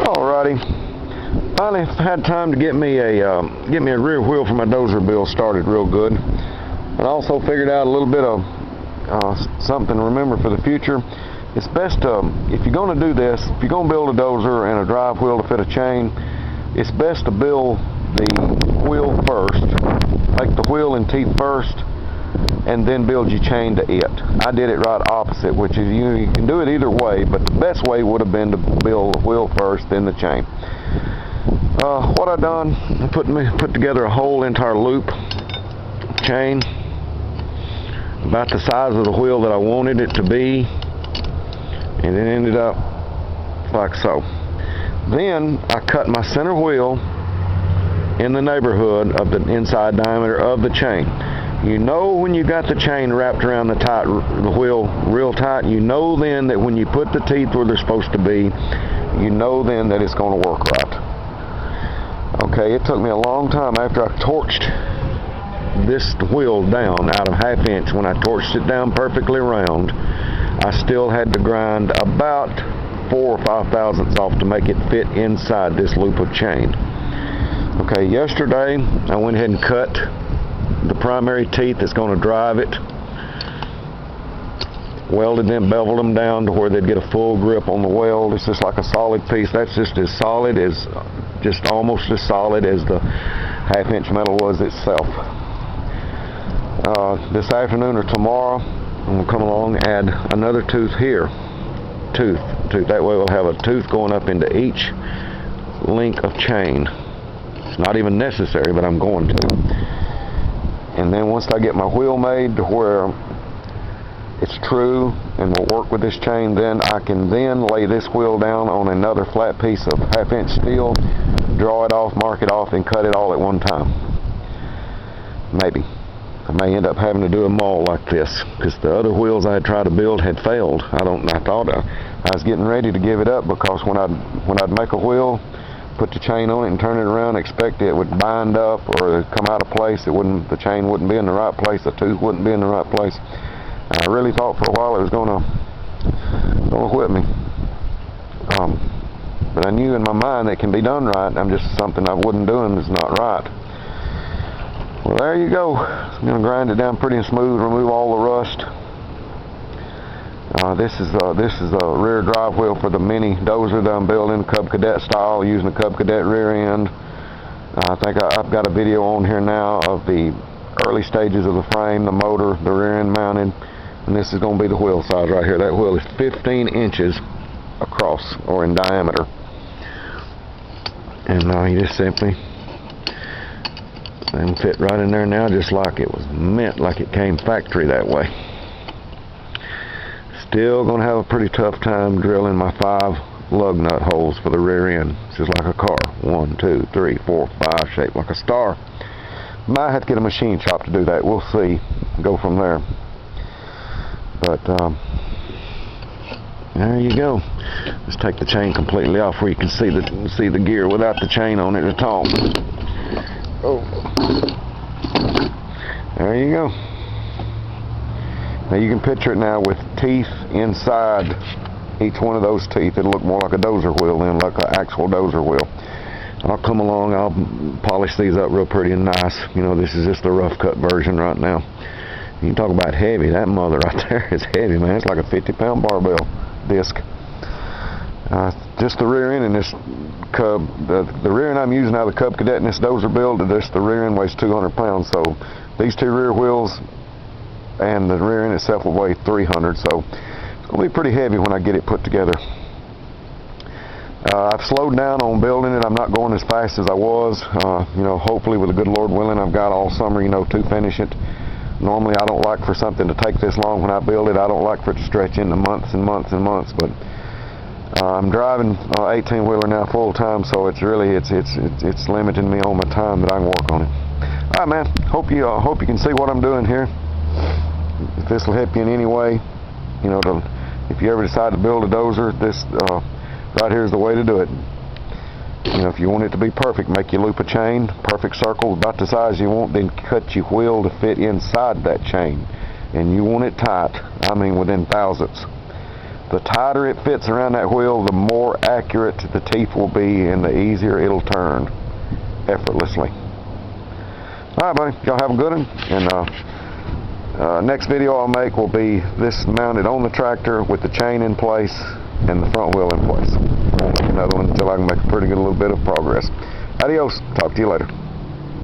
Alrighty, finally had time to get me a rear wheel for my Dozer build started real good. And also figured out a little bit of something to remember for the future. It's best if you're going to do this, if you're going to build a Dozer and a drive wheel to fit a chain, it's best to build the wheel first, make the wheel and teeth first, and then build your chain to it. I did it right opposite, which is you can do it either way, but the best way would have been to build the wheel first, then the chain. What I done, I put together a whole entire loop chain about the size of the wheel that I wanted it to be, and it ended up like so. Then I cut my center wheel in the neighborhood of the inside diameter of the chain. You know when you got the chain wrapped around the wheel real tight, you know then that when you put the teeth where they're supposed to be, you know then that it's going to work right. Okay, it took me a long time after I torched this wheel down out of 1/2 inch. When I torched it down perfectly round, I still had to grind about 4 or 5 thousandths off to make it fit inside this loop of chain. Okay, yesterday I went ahead and cut the primary teeth that's going to drive it, welded them, beveled them down to where they'd get a full grip on the weld. It's just like a solid piece. That's just as solid as, just almost as solid as the 1/2 inch metal was itself. This afternoon or tomorrow, I'm going to come along and add another tooth here. Tooth. That way we'll have a tooth going up into each link of chain. It's not even necessary, but I'm going to. And then once I get my wheel made to where it's true and will work with this chain, then I can then lay this wheel down on another flat piece of 1/2 inch steel, draw it off, mark it off, and cut it all at one time. Maybe. I may end up having to do them all like this, because the other wheels I had tried to build had failed. I thought I was getting ready to give it up, because when I'd make a wheel, put the chain on it and turn it around, expect it would bind up or come out of place. The chain wouldn't be in the right place, the tooth wouldn't be in the right place. And I really thought for a while it was gonna whip me. But I knew in my mind that it can be done right. I'm just something I wasn't doing is not right. Well, there you go. I'm gonna grind it down pretty smooth, remove all the rust. This is a rear drive wheel for the mini Dozer that I'm building, Cub Cadet style, using the Cub Cadet rear end. I think I've got a video on here now of the early stages of the frame, the motor, the rear end mounted, and this is going to be the wheel size right here. That wheel is 15 inches across, or in diameter. And you just simply fit right in there now, just like it was meant, like it came factory that way. Still going to have a pretty tough time drilling my 5 lug nut holes for the rear end. It's just like a car. 1, 2, 3, 4, 5, shaped like a star. Might have to get a machine shop to do that. We'll see. Go from there. But there you go. Let's take the chain completely off where you can see the gear without the chain on it at all. Oh, there you go. Now you can picture it now with teeth inside each one of those teeth. It'll look more like a Dozer wheel then, like an actual Dozer wheel. I'll come along, I'll polish these up real pretty and nice. You know, this is just the rough cut version right now. You can talk about heavy. That mother right there is heavy, man. It's like a 50-pound barbell disc. Just the rear end in this Cub, the rear end I'm using out of the Cub Cadet in this Dozer build, the rear end weighs 200 pounds. So these 2 rear wheels and the rear end itself will weigh 300, so it's going to be pretty heavy when I get it put together. I've slowed down on building it. I'm not going as fast as I was. You know, hopefully with the good Lord willing, I've got all summer, you know, to finish it. Normally I don't like for something to take this long when I build it. I don't like for it to stretch into months and months and months, but I'm driving 18-wheeler now full time, so it's really it's limiting me on my time that I can work on it. All right, man. Hope you can see what I'm doing here. If this will help you in any way, you know, if you ever decide to build a Dozer, this right here is the way to do it. You know, if you want it to be perfect, make your loop a chain, perfect circle, about the size you want, then cut your wheel to fit inside that chain. And you want it tight, I mean within thousandths The tighter it fits around that wheel, the more accurate the teeth will be and the easier it'll turn effortlessly. Alright buddy, y'all have a good one, and next video I'll make will be this mounted on the tractor with the chain in place and the front wheel in place. I won't make another one until I can make a pretty good little bit of progress. Adios, talk to you later.